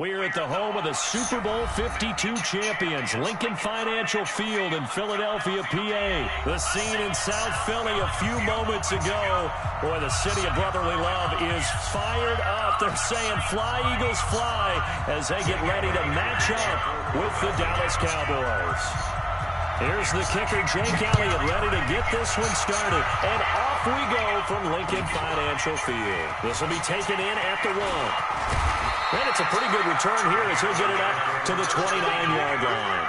We're at the home of the Super Bowl 52 champions, Lincoln Financial Field in Philadelphia, PA. The scene in South Philly a few moments ago. Boy, the city of brotherly love is fired up. They're saying, "Fly, Eagles, fly," as they get ready to match up with the Dallas Cowboys. Here's the kicker, Jake Elliott, ready to get this one started. And off we go from Lincoln Financial Field. This will be taken in at the 1. And it's a pretty good return here as he'll get it up to the 29-yard line.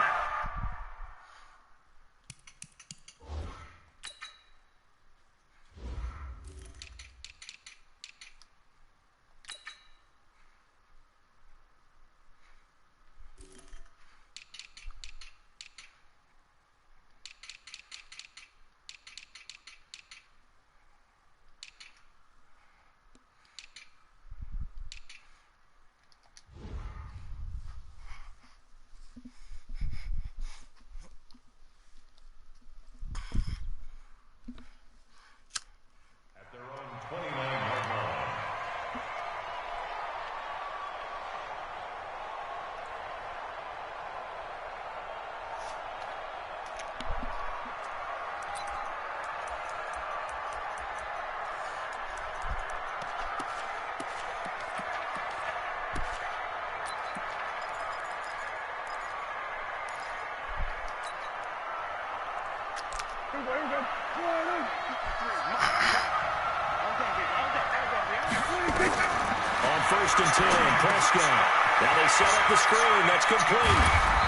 On 1st and 10, Prescott. Now they set up the screen. That's complete.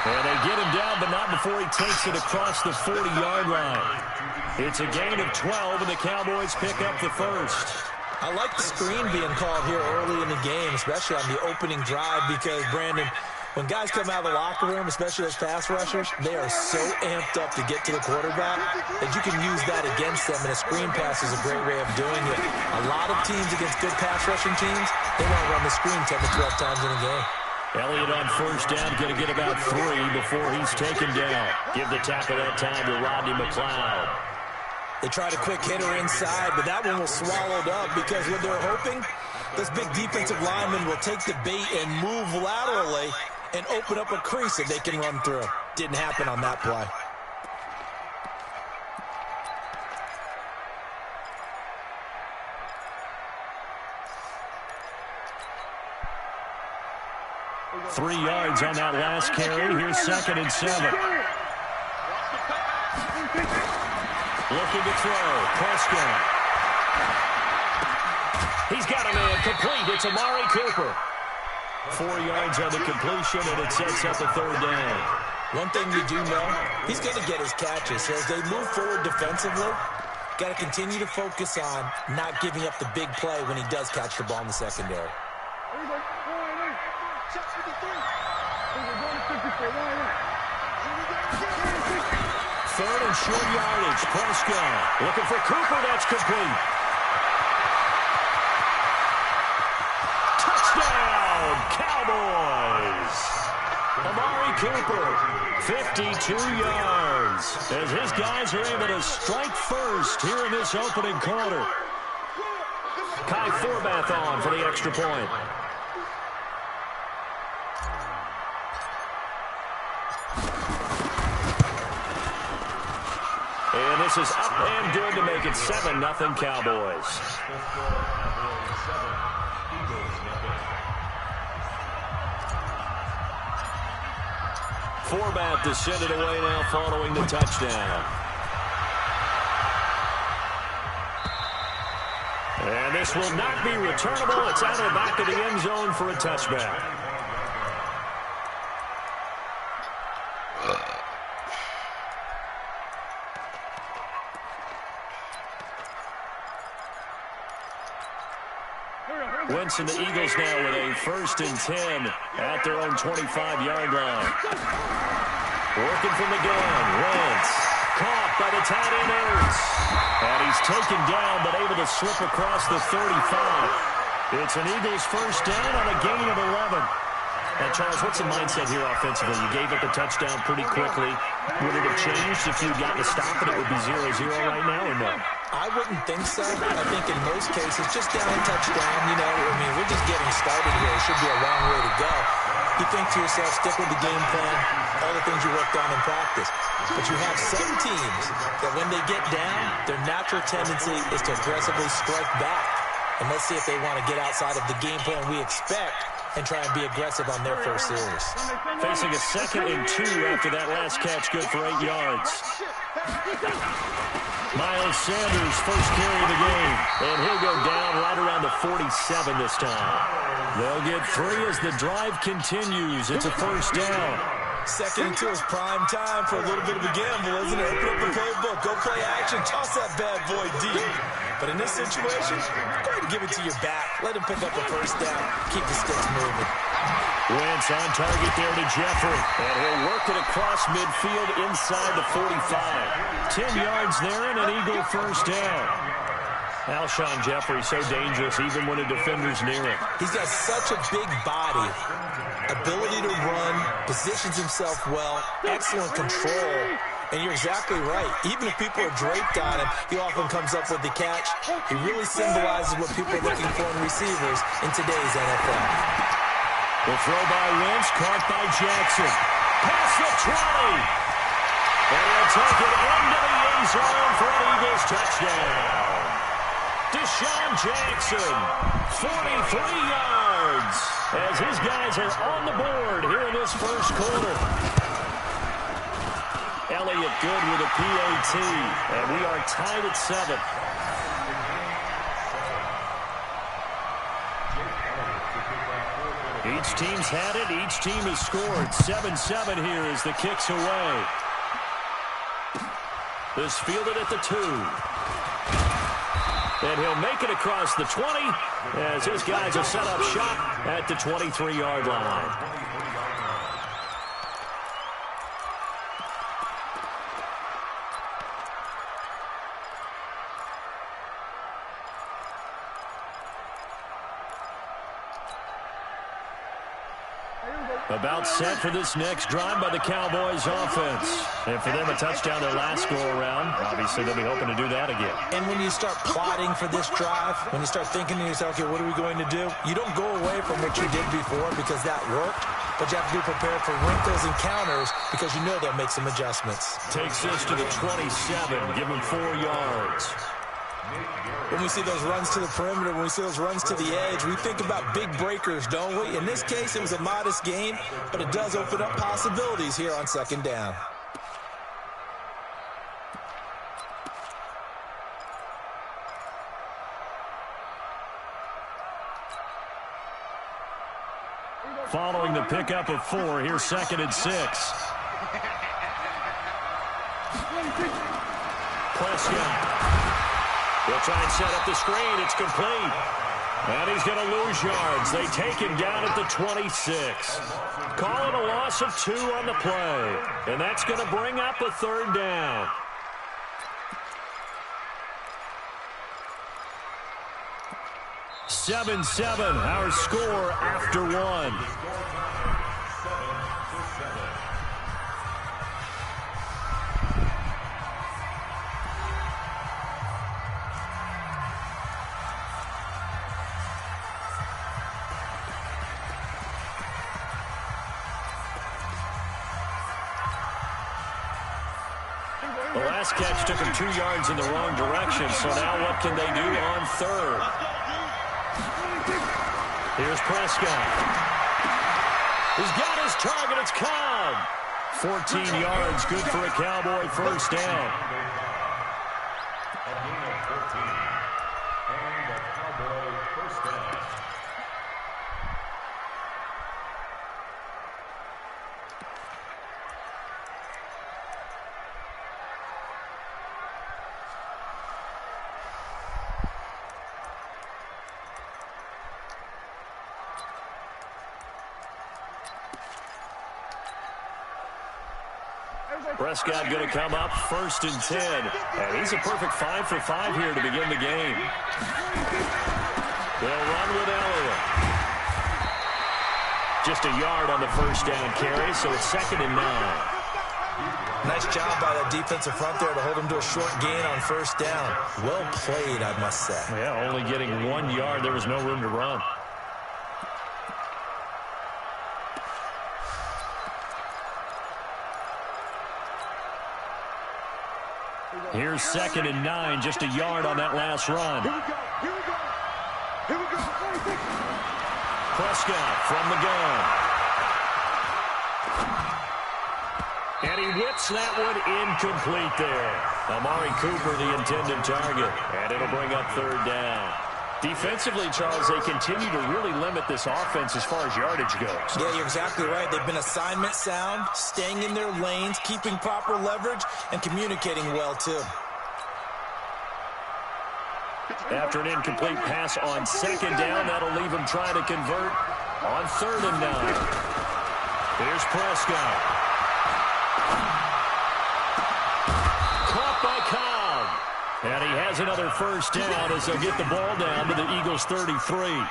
And they get him down, but not before he takes it across the 40-yard line. It's a gain of 12, and the Cowboys pick up the first. I like the screen being called here early in the game, especially on the opening drive, because, Brandon, when guys come out of the locker room, especially those pass rushers, they are so amped up to get to the quarterback that you can use that against them, and a screen pass is a great way of doing it. A lot of teams against good pass rushing teams, they want to run the screen 10 to 12 times in a game. Elliott on 1st down, going to get about 3 before he's taken down. Give the tackle that time to Rodney McLeod. They tried a quick hitter inside, but that one was swallowed up because what they're hoping, this big defensive lineman will take the bait and move laterally and open up a crease that they can run through. Didn't happen on that play. Three yards on that last carry. Here's 2nd and 7. Looking to throw. Prescott. He's got a man complete. It's Amari Cooper. 4 yards on the completion, and it sets up a 3rd down. One thing we do know, he's going to get his catches. So as they move forward defensively, got to continue to focus on not giving up the big play when he does catch the ball in the secondary. 3rd and short yardage. Prescott looking for Cooper. That's complete. Touchdown, Cowboys. Amari Cooper, 52 yards. As his guys are able to strike first here in this opening quarter. Kai Forbath on for the extra point. And this is up and good to make it 7-0 Cowboys. Forbath to send it away now following the touchdown. And this will not be returnable. It's out of the back of the end zone for a touchback. Wentz and the Eagles now with a 1st and 10 at their own 25-yard line. Working from the gun. Wentz caught by the tight end Ertz. And he's taken down but able to slip across the 35. It's an Eagles 1st down on a gain of 11. Now, Charles, what's the mindset here offensively? You gave up a touchdown pretty quickly. Would it have changed if you'd gotten a stop and it would be 0-0 right now or no? I wouldn't think so. I think in most cases, just down a touchdown, you know, I mean, we're just getting started here. It should be a long way to go. You think to yourself, stick with the game plan, all the things you worked on in practice. But you have some teams that when they get down, their natural tendency is to aggressively strike back. And let's see if they want to get outside of the game plan we expect and try and be aggressive on their first series. Facing a 2nd and 2 after that last catch, good for 8 yards. Miles Sanders, first carry of the game. And he'll go down right around the 47 this time. They'll get 3 as the drive continues. It's a first down. 2nd and 2 is prime time for a little bit of a gamble, isn't it? Open up the playbook, go play action, toss that bad boy deep. But in this situation, go ahead and give it to your back. Let him pick up a first down. Keep the sticks moving. Wentz on target there to Jeffrey. And he'll work it across midfield inside the 45. 10 yards there and an Eagle first down. Alshon Jeffrey so dangerous even when a defender's near him. He's got such a big body, ability to run, positions himself well, excellent control. And you're exactly right. Even if people are draped on him, he often comes up with the catch. He really symbolizes what people are looking for in receivers in today's NFL. The throw by Wentz, caught by Jackson. Past the 20. And he'll take it into the end zone for an Eagles touchdown. Deshaun Jackson, 43 yards, as his guys are on the board here in this first quarter. Elliott good with a PAT, and we are tied at 7. Each team's had it. Each team has scored. 7-7 here as the kick's away. This fielded at the 2. And he'll make it across the 20 as his guys are set up shop at the 23-yard line. About set for this next drive by the Cowboys offense. And for them, a touchdown their last go-around. Obviously, they'll be hoping to do that again. And when you start plotting for this drive, when you start thinking to yourself, okay, what are we going to do? You don't go away from what you did before because that worked. But you have to be prepared for wrinkles and counters because you know they'll make some adjustments. Takes this to the 27. Give him 4 yards. When we see those runs to the perimeter, when we see those runs to the edge, we think about big breakers, don't we? In this case, it was a modest gain, but it does open up possibilities here on 2nd down. Following the pickup of 4, here's 2nd and 6. Prescott. He'll try and set up the screen. It's complete. And he's going to lose yards. They take him down at the 26. Call it a loss of 2 on the play. And that's going to bring up a 3rd down. (7-7) our score after 1. The last catch took him 2 yards in the wrong direction, so now what can they do on 3rd? Here's Prescott. He's got his target. It's Cobb. 14 yards, good for a Cowboy first down. Prescott going to come up 1st and 10. And he's a perfect 5 for 5 here to begin the game. They'll run with Elliott. Just a yard on the first down carry, so it's 2nd and 9. Nice job by the defensive front there to hold him to a short gain on first down. Well played, I must say. Yeah, only getting 1 yard. There was no room to run. Here's 2nd and 9, just a yard on that last run. Here we go. Prescott from the gun. And he whips that one incomplete there. Amari Cooper, the intended target. And it'll bring up 3rd down. Defensively, Charles, they continue to really limit this offense as far as yardage goes. Yeah, you're exactly right. They've been assignment sound, staying in their lanes, keeping proper leverage, and communicating well, too. After an incomplete pass on 2nd down, that'll leave him trying to convert on 3rd and 9. Here's Prescott. Caught by Cobb. And he has another 1st down as they'll get the ball down to the Eagles' 33.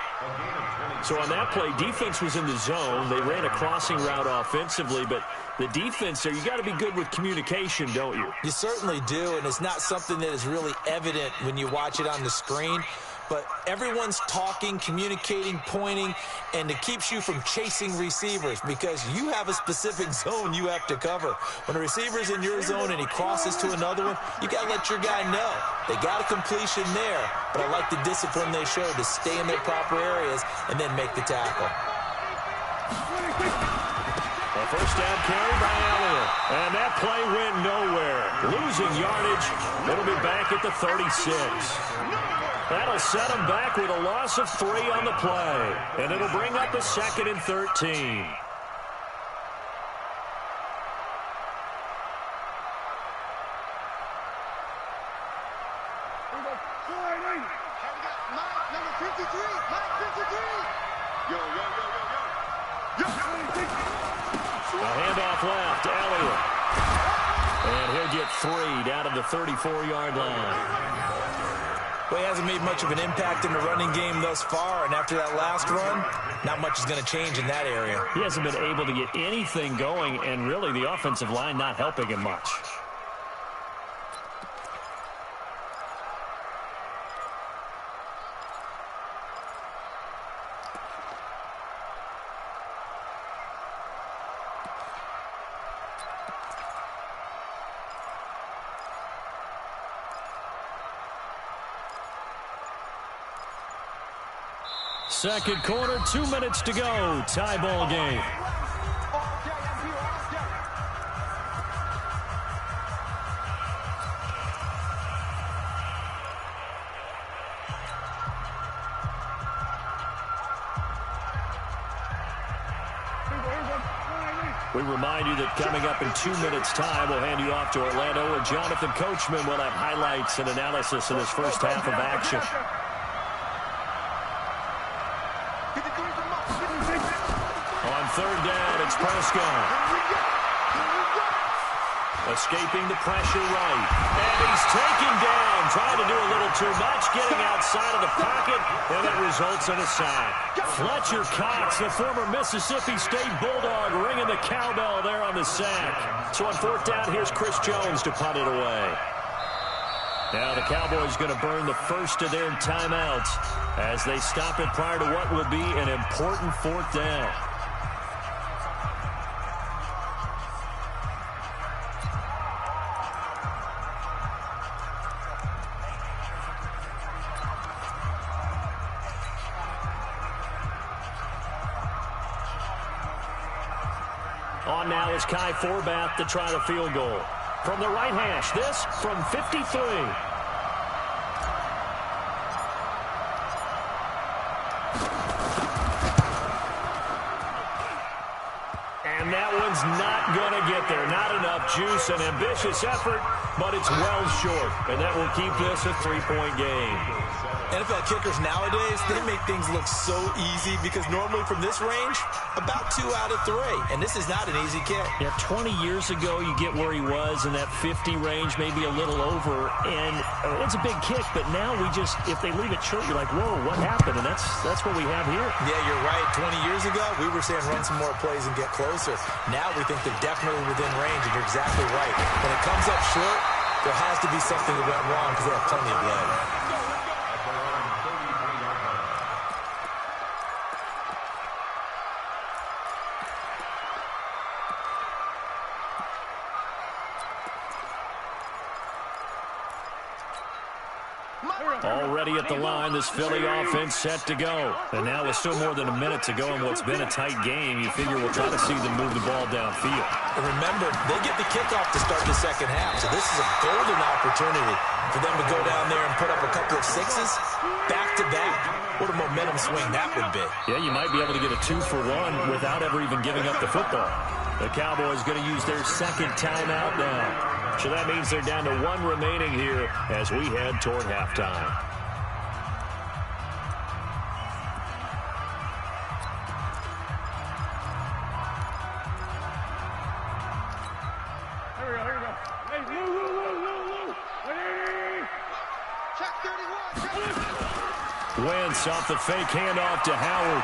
So on that play, defense was in the zone. They ran a crossing route offensively, but the defense there, you got to be good with communication, don't you? You certainly do, and it's not something that is really evident when you watch it on the screen. But everyone's talking, communicating, pointing, and it keeps you from chasing receivers because you have a specific zone you have to cover. When a receiver's in your zone and he crosses to another one, you got to let your guy know. They got a completion there, but I like the discipline they show to stay in their proper areas and then make the tackle. A 1st down carry by Elliott. And that play went nowhere. Losing yardage. It'll be back at the 36. That'll set them back with a loss of 3 on the play. And it'll bring up a 2nd and 13. Number 53. A handoff left, Elliott. And he'll get 3 down to the 34-yard line. Well, he hasn't made much of an impact in the running game thus far, and after that last run, not much is going to change in that area. He hasn't been able to get anything going, and really the offensive line not helping him much. Second quarter, 2 minutes to go. Tie ball game. We remind you that coming up in 2 minutes' time, we'll hand you off to Orlando, and Jonathan Coachman will have highlights and analysis of this first half of action. On 3rd down, it's Prescott. Escaping the pressure right. And he's taken down, trying to do a little too much, getting outside of the pocket, and it results in a sack. Fletcher Cox, the former Mississippi State Bulldog, ringing the cowbell there on the sack. So on 4th down, here's Chris Jones to punt it away. Now the Cowboys going to burn the first of their timeouts as they stop it prior to what will be an important 4th down. On now is Kai Forbath to try the field goal. From the right hash, this from 53. And that one's not going to get there. Not enough juice, an ambitious effort, but it's well short. And that will keep this a 3-point game. NFL kickers nowadays, they make things look so easy because normally from this range, about 2 out of 3. And this is not an easy kick. Yeah, 20 years ago, you get where he was in that 50 range, maybe a little over. And it's a big kick, but now we just, if they leave it short, you're like, whoa, what happened? And that's what we have here. Yeah, you're right. 20 years ago, we were saying run some more plays and get closer. Now we think they're definitely within range, and you're exactly right. When it comes up short, there has to be something that went wrong because they have plenty of lead. Already at the line, this Philly offense set to go. And now with still more than a minute to go in what's been a tight game, you figure we'll try to see them move the ball downfield. And remember, they get the kickoff to start the second half, so this is a golden opportunity for them to go down there and put up a couple of sixes back-to-back. What a momentum swing that would be. Yeah, you might be able to get a 2-for-1 without ever even giving up the football. The Cowboys going to use their second timeout now. So that means they're down to 1 remaining here as we head toward halftime. Here we go. Hey, Lou. Check 31. Wentz off the fake handoff to Howard.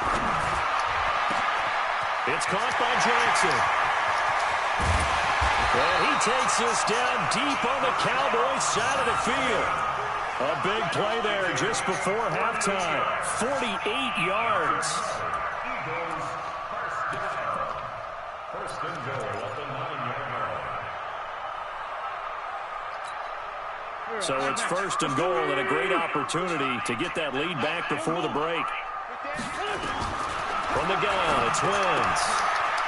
It's caught by Jackson. And he takes this down deep on the Cowboys side of the field. A big play there just before halftime. 48 yards. First and goal at the 9-yard line. So it's first and goal and a great opportunity to get that lead back before the break. From the gun, it's Wentz.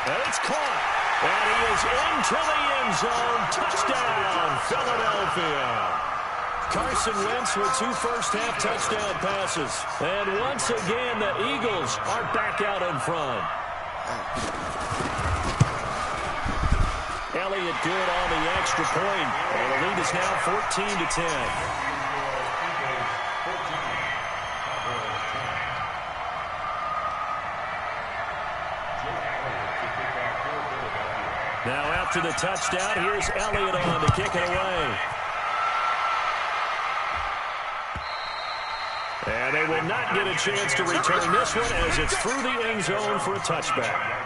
And it's caught. And he is into the end zone. Touchdown, Philadelphia. Carson Wentz with 2 first-half touchdown passes. And once again, the Eagles are back out in front. Elliott good on the extra point. And the lead is now 14-10. Now after the touchdown, here's Elliott on to kick it away. And they will not get a chance to return this one as it's through the end zone for a touchback.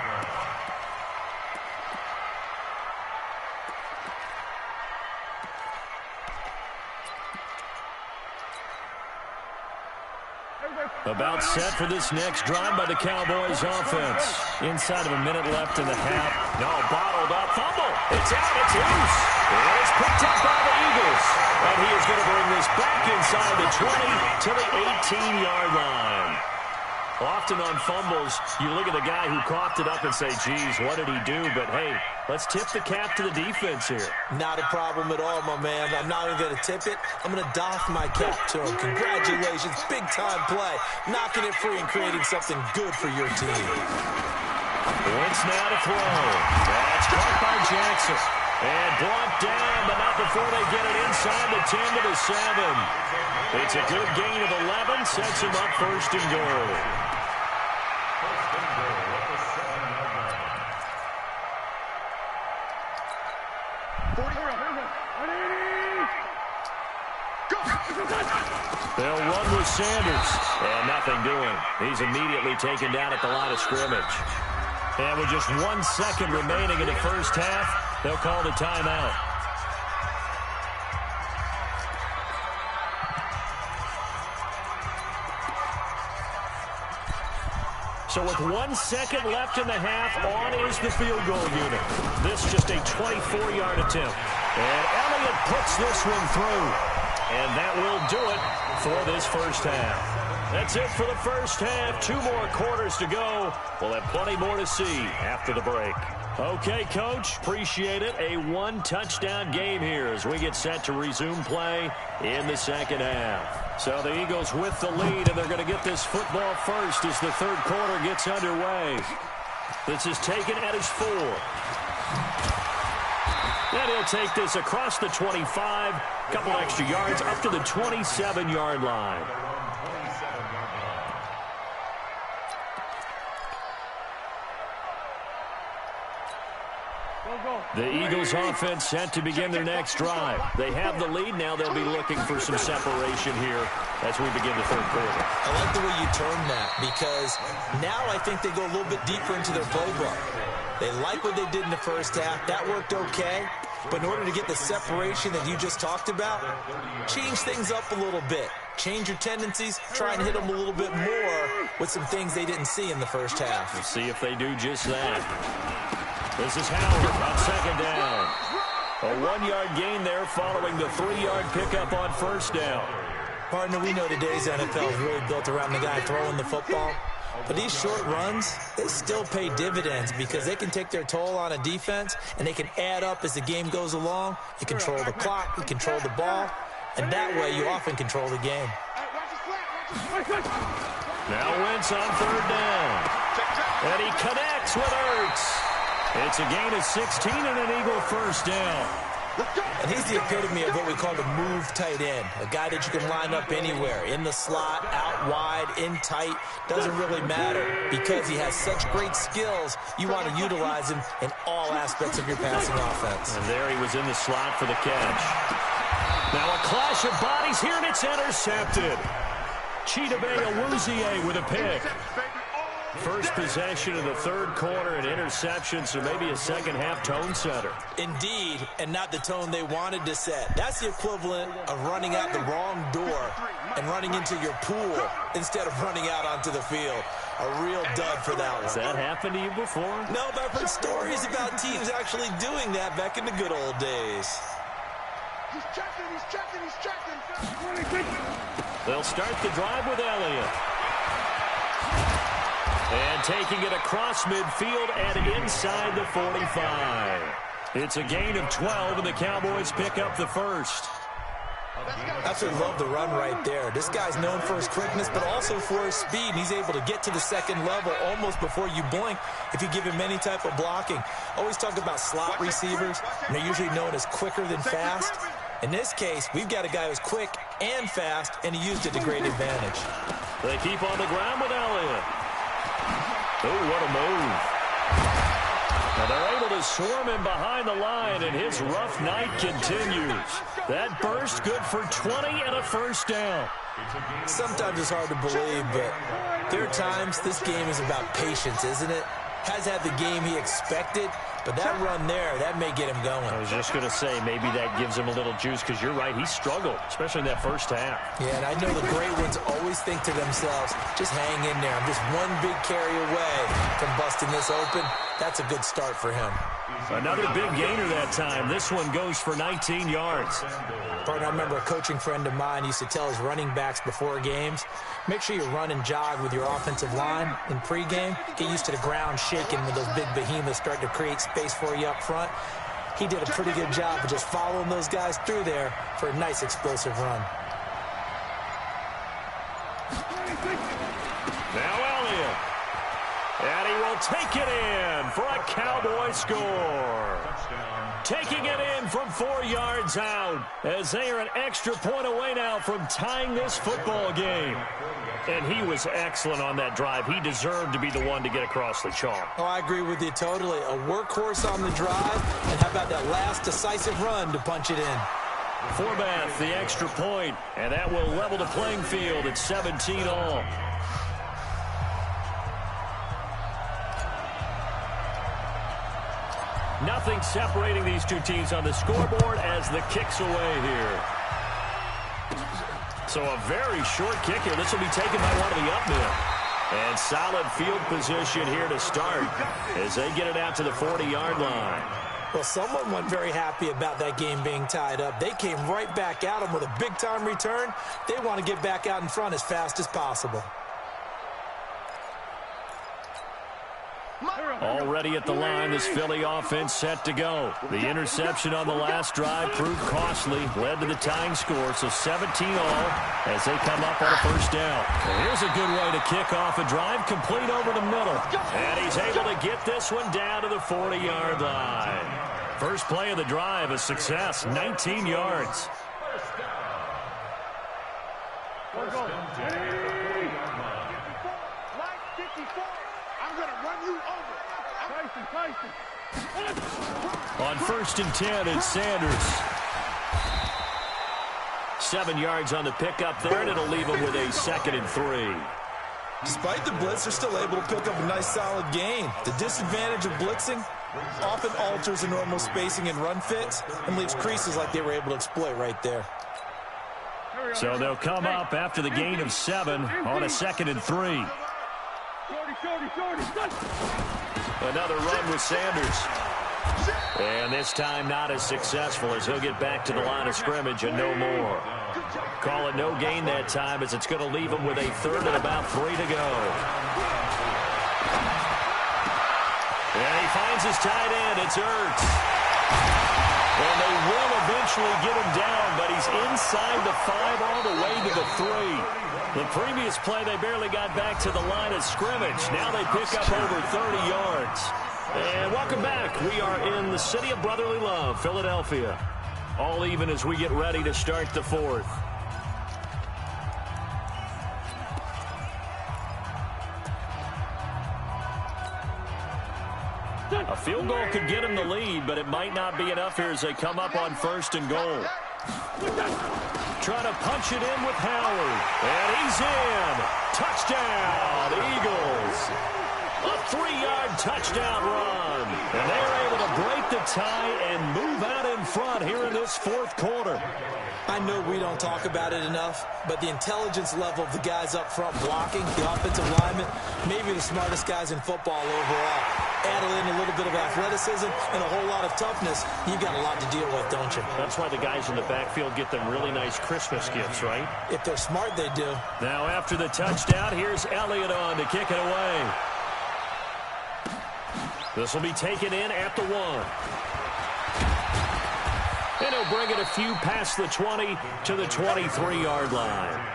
About set for this next drive by the Cowboys offense. Inside of a minute left in the half. No, bottled up. Fumble. It's out. It's loose. It is picked up by the Eagles. And he is going to bring this back inside the 20 to the 18-yard line. Often on fumbles, you look at the guy who coughed it up and say, geez, what did he do? But, hey, let's tip the cap to the defense here. Not a problem at all, my man. I'm not even going to tip it. I'm going to doff my cap to him. Congratulations. Big-time play. Knocking it free and creating something good for your team. Wentz now to throw. That's caught by Jackson. And brought down, but not before they get it inside the 10 to the 7. It's a good gain of 11. Sets him up first and goal. They'll run with Sanders. And nothing doing. He's immediately taken down at the line of scrimmage. And with just 1 second remaining in the first half, they'll call the timeout. So with 1 second left in the half, on is the field goal unit. This just a 24-yard attempt. And Elliott puts this one through. And that will do it for this first half. That's it for the first half. 2 more quarters to go. We'll have plenty more to see after the break. Okay, Coach, appreciate it. A 1-touchdown game here as we get set to resume play in the second half. So the Eagles with the lead, and they're going to get this football first as the third quarter gets underway. This is taken at his 4. And he'll take this across the 25, a couple extra yards up to the 27-yard line. The Eagles offense set to begin their next drive. They have the lead. Now they'll be looking for some separation here as we begin the third quarter. I like the way you termed that because now I think they go a little bit deeper into their playbook. They like what they did in the first half. That worked okay. But in order to get the separation that you just talked about, change things up a little bit. Change your tendencies. Try and hit them a little bit more with some things they didn't see in the first half. We'll see if they do just that. This is Howard on second down. A 1-yard gain there following the 3-yard pickup on first down. Partner, we know today's NFL is really built around the guy throwing the football. But these short runs, they still pay dividends because they can take their toll on a defense, and they can add up as the game goes along. You control the clock, you control the ball, and that way you often control the game. Now Wentz on third down. And he connects with Ertz. It's a gain of 16 and an Eagle first down. And he's the epitome of what we call the move tight end, a guy that you can line up anywhere, in the slot, out wide, in tight, doesn't really matter because he has such great skills. You want to utilize him in all aspects of your passing offense. And there he was in the slot for the catch. Now a clash of bodies here, and it's intercepted. Chidobe Awuzie with a pick. First possession of the third quarter, an interception, so maybe a second-half tone setter. Indeed, and not the tone they wanted to set. That's the equivalent of running out the wrong door and running into your pool instead of running out onto the field. A real dud for that one. Has that happened to you before? No, but I've heard stories about teams actually doing that back in the good old days. He's checking. They'll start the drive with Elliott. And taking it across midfield and inside the 45. It's a gain of 12, and the Cowboys pick up the first. Absolutely love the run right there. This guy's known for his quickness, but also for his speed. And he's able to get to the second level almost before you blink if you give him any type of blocking. Always talk about slot receivers, and they're usually known as quicker than fast. In this case, we've got a guy who's quick and fast, and he used it to great advantage. They keep on the ground with Elliott. Oh, what a move. Now they're able to swarm him behind the line, and his rough night continues. That burst good for 20 and a first down. Sometimes it's hard to believe, but there are times this game is about patience, isn't it? Has had the game he expected, but that run there, that may get him going. I was just going to say, maybe that gives him a little juice, because you're right, he struggled, especially in that first half. Yeah, and I know the great ones always think to themselves, just hang in there. I'm just one big carry away from busting this open. That's a good start for him. Another big gainer that time. This one goes for 19 yards. Partner, I remember a coaching friend of mine used to tell his running backs before games, make sure you run and jog with your offensive line in pregame. Get used to the ground shaking when those big behemoths start to create space for you up front. He did a pretty good job of just following those guys through there for a nice explosive run. Now Elliott. And he will take it in for a Cowboy score. Taking it in from 4 yards out as they are an extra point away now from tying this football game. And he was excellent on that drive. He deserved to be the one to get across the chalk. Oh, I agree with you totally. A workhorse on the drive, and how about that last decisive run to punch it in? Forbath, the extra point, and that will level the playing field at 17 all. Nothing separating these two teams on the scoreboard as the kick's away here. So a very short kick here. This will be taken by one of the up men. And solid field position here to start as they get it out to the 40-yard line. Well, someone wasn't very happy about that game being tied up. They came right back at them with a big-time return. They want to get back out in front as fast as possible. Already at the line, this Philly offense set to go. The interception on the last drive proved costly, led to the tying score, so 17 all as they come up on a first down. And here's a good way to kick off a drive, complete over the middle. And he's able to get this one down to the 40-yard line. First play of the drive, a success, 19 yards. On 1st and 10, it's Sanders. 7 yards on the pickup there, and it'll leave him with a 2nd and 3. Despite the blitz, they're still able to pick up a nice, solid gain. The disadvantage of blitzing often alters the normal spacing and run fits and leaves creases like they were able to exploit right there. So they'll come up after the gain of 7 on a 2nd and 3. Another run with Sanders. And this time not as successful as he'll get back to the line of scrimmage and no more. Call it no gain that time as it's going to leave him with a third and about 3 to go. And he finds his tight end. It's Ertz. And they will eventually get him down, but he's inside the 5 all the way to the 3. The previous play, they barely got back to the line of scrimmage. Now they pick up over 30 yards. And welcome back. We are in the city of brotherly love, Philadelphia. All even as we get ready to start the 4th. A field goal could get him the lead, but it might not be enough here as they come up on 1st and goal. Trying to punch it in with Howard. And he's in. Touchdown, Eagles. A 3-yard touchdown run. And they're able to break the tie and move out in front here in this 4th quarter. I know we don't talk about it enough, but the intelligence level of the guys up front blocking, the offensive linemen, maybe the smartest guys in football overall. Add in a little bit of athleticism and a whole lot of toughness, you've got a lot to deal with, don't you? That's why the guys in the backfield get them really nice Christmas gifts, right? If they're smart, they do. Now after the touchdown, here's Elliott on to kick it away. This will be taken in at the 1. And he'll bring it a few past the 20 to the 23-yard line.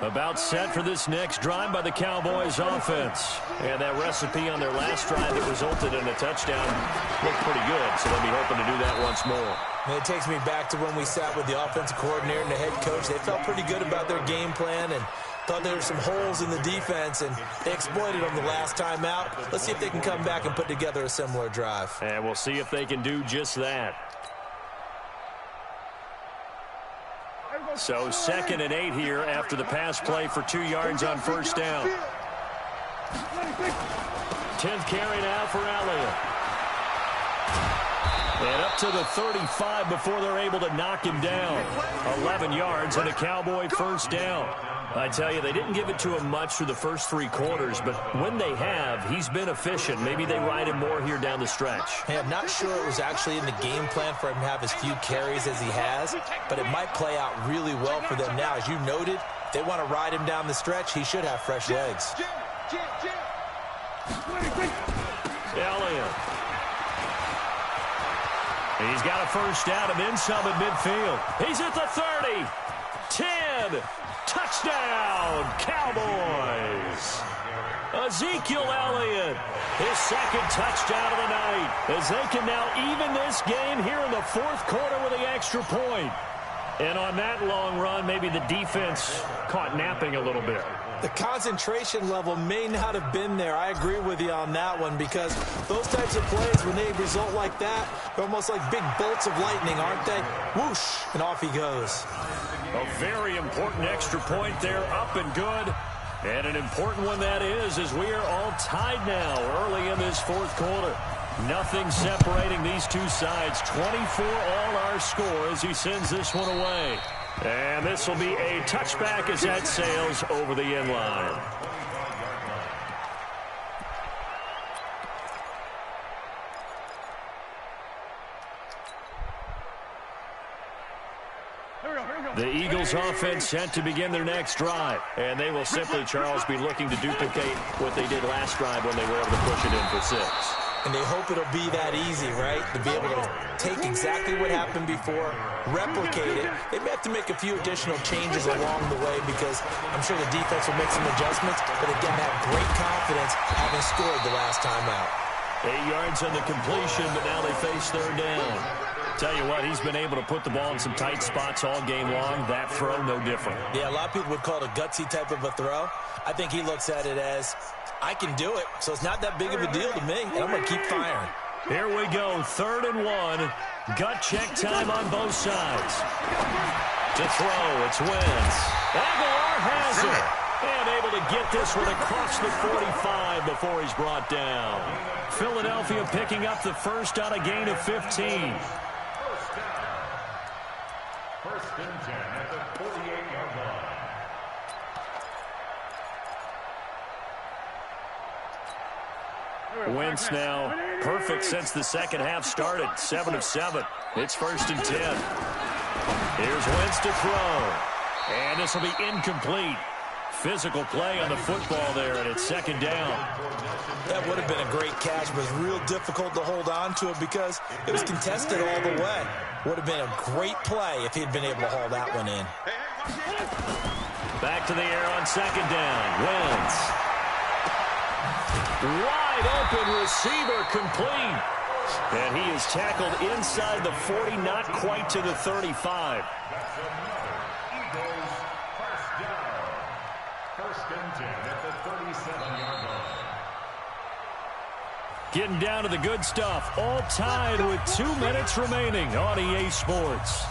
About set for this next drive by the Cowboys offense. And that recipe on their last drive that resulted in a touchdown looked pretty good, so they'll be hoping to do that once more. And it takes me back to when we sat with the offensive coordinator and the head coach. They felt pretty good about their game plan and thought there were some holes in the defense, and they exploited them the last time out. Let's see if they can come back and put together a similar drive. And we'll see if they can do just that. So 2nd and 8 here after the pass play for 2 yards on 1st down. 10th carry now for Elliott. And up to the 35 before they're able to knock him down. 11 yards and a Cowboy 1st down. I tell you, they didn't give it to him much through the first 3 quarters, but when they have, he's been efficient. Maybe they ride him more here down the stretch. Hey, I'm not sure it was actually in the game plan for him to have as few carries as he has, but it might play out really well for them now. As you noted, if they want to ride him down the stretch, he should have fresh legs. Elliott. He's got a 1st down and then some at midfield. He's at the 30. 10. Touchdown, Cowboys. Ezekiel Elliott, his 2nd touchdown of the night, as they can now even this game here in the 4th quarter with the extra point. And on that long run, maybe the defense caught napping a little bit. The concentration level may not have been there. I agree with you on that one, because those types of plays, when they result like that, they're almost like big bolts of lightning, aren't they? Whoosh, and off he goes. A very important extra point there, up and good. And an important one that is, as we are all tied now early in this 4th quarter. Nothing separating these two sides. 24 all our score as he sends this one away. And this will be a touchback as that sails over the end line. The Eagles offense set to begin their next drive. And they will simply, Charles, be looking to duplicate what they did last drive when they were able to push it in for 6. And they hope it'll be that easy, right? To be able to take exactly what happened before, replicate it. They may have to make a few additional changes along the way, because I'm sure the defense will make some adjustments, but again, have great confidence having scored the last time out. 8 yards on the completion, but now they face 3rd down. Tell you what, he's been able to put the ball in some tight spots all game long. That throw, no different. Yeah, a lot of people would call it a gutsy type of a throw. I think he looks at it as, I can do it, so it's not that big of a deal to me, and I'm going to keep firing. Here we go, 3rd and 1. Gut check time on both sides. To throw, it's Wentz. Aguilar has it. And able to get this one across the 45 before he's brought down. Philadelphia picking up the first on a gain of 15. and 10 at the 48-yard line. Wentz now perfect since the second half started. 7 of 7. It's 1st and 10. Here's Wentz to throw. And this will be incomplete. Physical play on the football there, and it's 2nd down. That would have been a great catch, but it was real difficult to hold on to it because it was contested all the way. Would have been a great play if he'd been able to haul that one in. Back to the air on 2nd down. Wentz. Wide open receiver complete. And he is tackled inside the 40, not quite to the 35. Eagles first down. 1st and 10 at the 37-yard line. Getting down to the good stuff. All tied with 2 minutes remaining on EA Sports.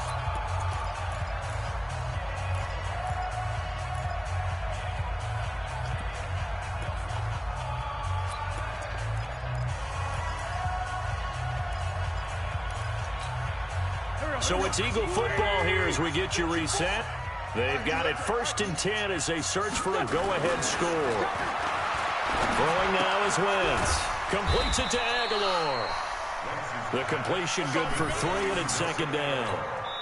So it's Eagle football here as we get you reset. They've got it 1st and 10 as they search for a go-ahead score. Throwing now is Wentz. Completes it to Aguilar. The completion good for 3, and it's 2nd down.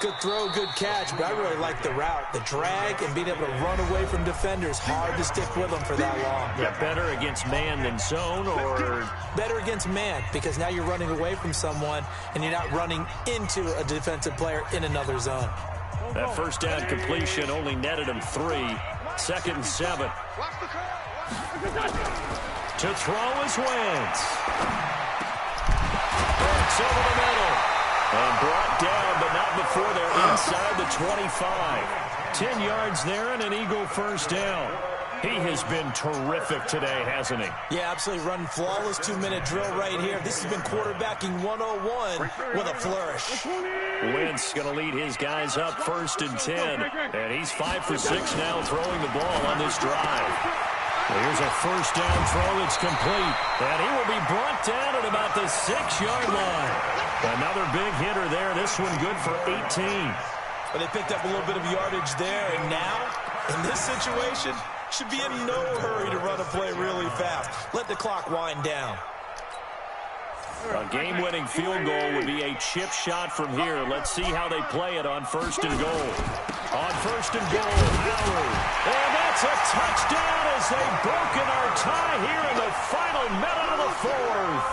Good throw, good catch, but I really like the route. The drag and being able to run away from defenders. Hard to stick with them for that long. Yeah, better against man than zone, or? Better against man, because now you're running away from someone and you're not running into a defensive player in another zone. That 1st down completion only netted him 3. 2nd and 7. To throw is Wentz. It's over the middle. And brought down, but not before they're inside the 25. 10 yards there and an Eagle 1st down. He has been terrific today, hasn't he? Yeah, absolutely. Running flawless 2-minute drill right here. This has been quarterbacking 101 with a flourish. Wentz going to lead his guys up 1st and 10. And he's 5 for 6 now throwing the ball on this drive. Here's a 1st down throw that's complete. And he will be brought down at about the 6-yard line. Another big hitter there. This one good for 18. But they picked up a little bit of yardage there. And now, in this situation, should be in no hurry to run a play really fast. Let the clock wind down. A game-winning field goal would be a chip shot from here. Let's see how they play it on 1st and goal. On 1st and goal, Howard. And that's a touchdown as they've broken our tie here in the final minute of the 4th.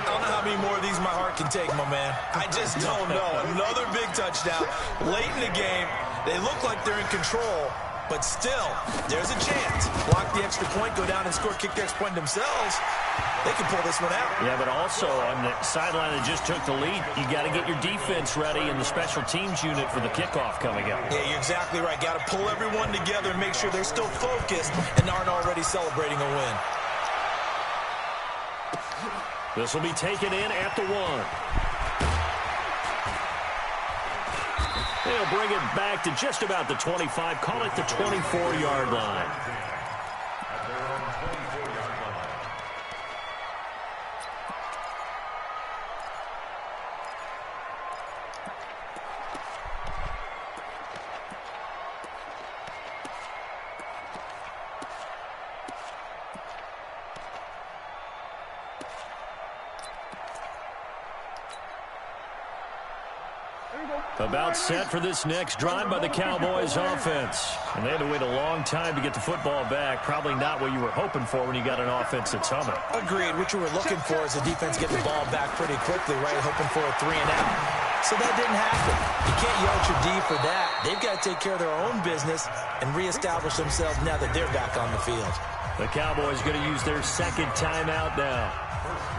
I don't know how many more of these my heart can take, my man. I just don't know. Another big touchdown late in the game. They look like they're in control, but still, there's a chance. Block the extra point, go down and score, kick the extra point themselves. They can pull this one out. Yeah, but also on the sideline that just took the lead, you got to get your defense ready and the special teams unit for the kickoff coming up. Yeah, you're exactly right. Got to pull everyone together and make sure they're still focused and aren't already celebrating a win. This will be taken in at the 1. They'll bring it back to just about the 25. Call it the 24-yard line. About set for this next drive by the Cowboys offense. And they had to wait a long time to get the football back. Probably not what you were hoping for when you got an offense that's humming. Agreed. What you were looking for is the defense getting the ball back pretty quickly, right? Hoping for a 3-and-out. So that didn't happen. You can't yell at your D for that. They've got to take care of their own business and reestablish themselves now that they're back on the field. The Cowboys going to use their 2nd timeout now,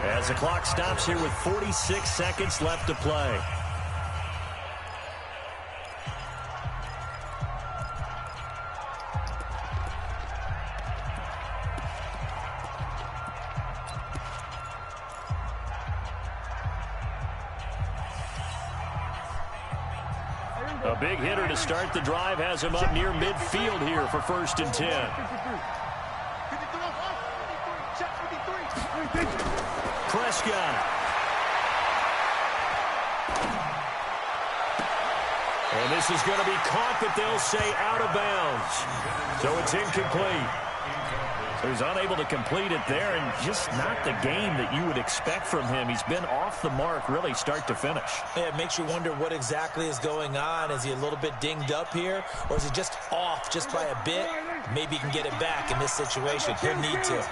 as the clock stops here with 46 seconds left to play. A big hitter to start the drive has him up near midfield here for 1st and 10. Prescott. And this is going to be caught, but they'll say out of bounds. So it's incomplete. So he's unable to complete it there, and just not the game that you would expect from him. He's been off the mark really start to finish. Yeah, it makes you wonder what exactly is going on. Is he a little bit dinged up here, or is he just off just by a bit? Maybe he can get it back in this situation. He'll need to.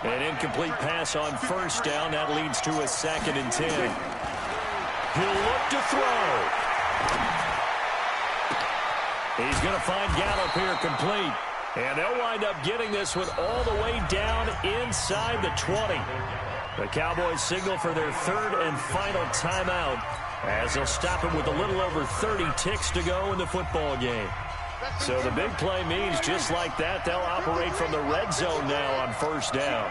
An incomplete pass on first down. That leads to a 2nd and 10. He'll look to throw. He's going to find Gallup here complete. And they'll wind up getting this one all the way down inside the 20. The Cowboys signal for their 3rd and final timeout as they'll stop him with a little over 30 ticks to go in the football game. So the big play means just like that, they'll operate from the red zone now on first down.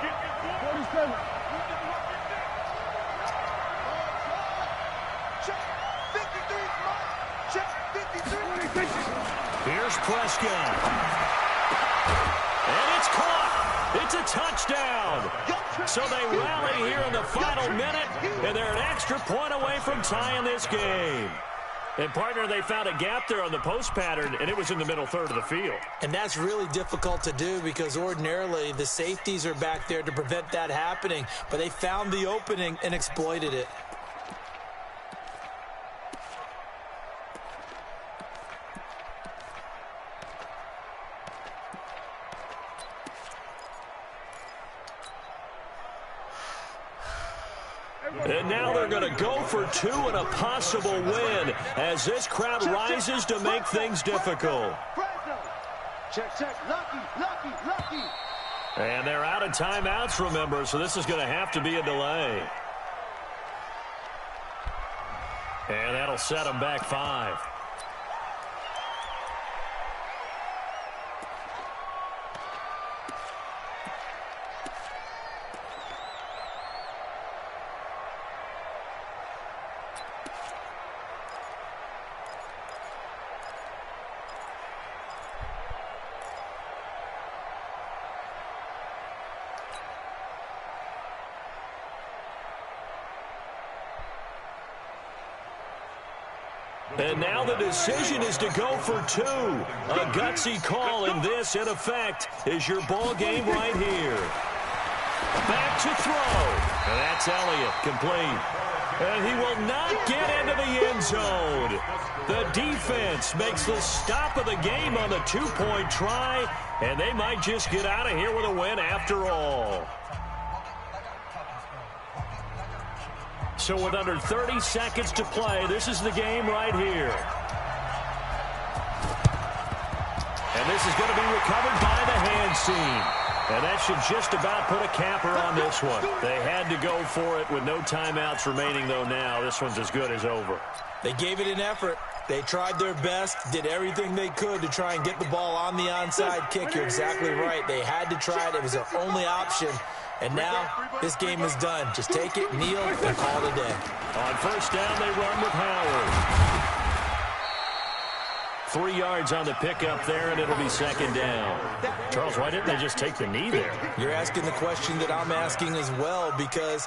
Here's Prescott. And it's caught. It's a touchdown. So they rally here in the final minute, and they're an extra point away from tying this game. And, partner, they found a gap there on the post pattern, and it was in the middle third of the field. And that's really difficult to do because ordinarily the safeties are back there to prevent that happening, but they found the opening and exploited it. And now they're going to go for 2 and a possible win as this crowd rises to make things difficult. Check, check, lucky. And they're out of timeouts, remember, so this is going to have to be a delay. And that'll set them back 5. And now the decision is to go for 2. A gutsy call, and this, in effect, is your ball game right here. Back to throw. And that's Elliott, complete. And he will not get into the end zone. The defense makes the stop of the game on the 2-point try, and they might just get out of here with a win after all. So with under 30 seconds to play, this is the game right here. And this is going to be recovered by the hands team. And that should just about put a capper on this one. They had to go for it with no timeouts remaining, though, now. This one's as good as over. They gave it an effort. They tried their best, did everything they could to try and get the ball on the onside kick. You're exactly right. They had to try it. It was their only option. And now this game is done. Just take it, kneel, and call it a day. On first down, they run with Howard. 3 yards on the pickup there, and it'll be 2nd down. Charles, why didn't they just take the knee there? You're asking the question that I'm asking as well, because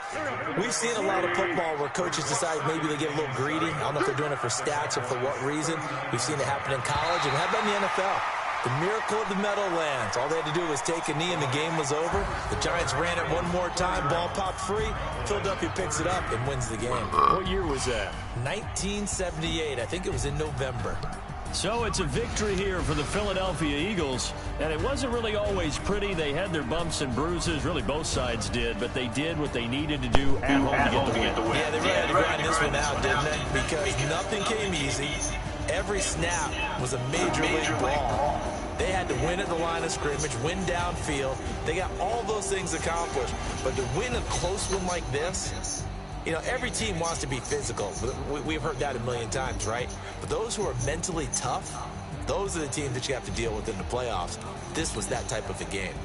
we've seen a lot of football where coaches decide maybe they get a little greedy. I don't know if they're doing it for stats or for what reason. We've seen it happen in college, and how about in the NFL? The miracle of the Meadowlands. All they had to do was take a knee and the game was over. The Giants ran it one more time. Ball popped free. Philadelphia picks it up and wins the game. What year was that? 1978. I think it was in November. So it's a victory here for the Philadelphia Eagles. And it wasn't really always pretty. They had their bumps and bruises. Really, both sides did. But they did what they needed to do at home to get the win. Yeah, they really had to grind this one out, didn't they? Because nothing came easy. Every snap was a major league ball. They had to win at the line of scrimmage, win downfield. They got all those things accomplished. But to win a close one like this, you know, every team wants to be physical. We've heard that a million times, right? But those who are mentally tough, those are the teams that you have to deal with in the playoffs. This was that type of a game.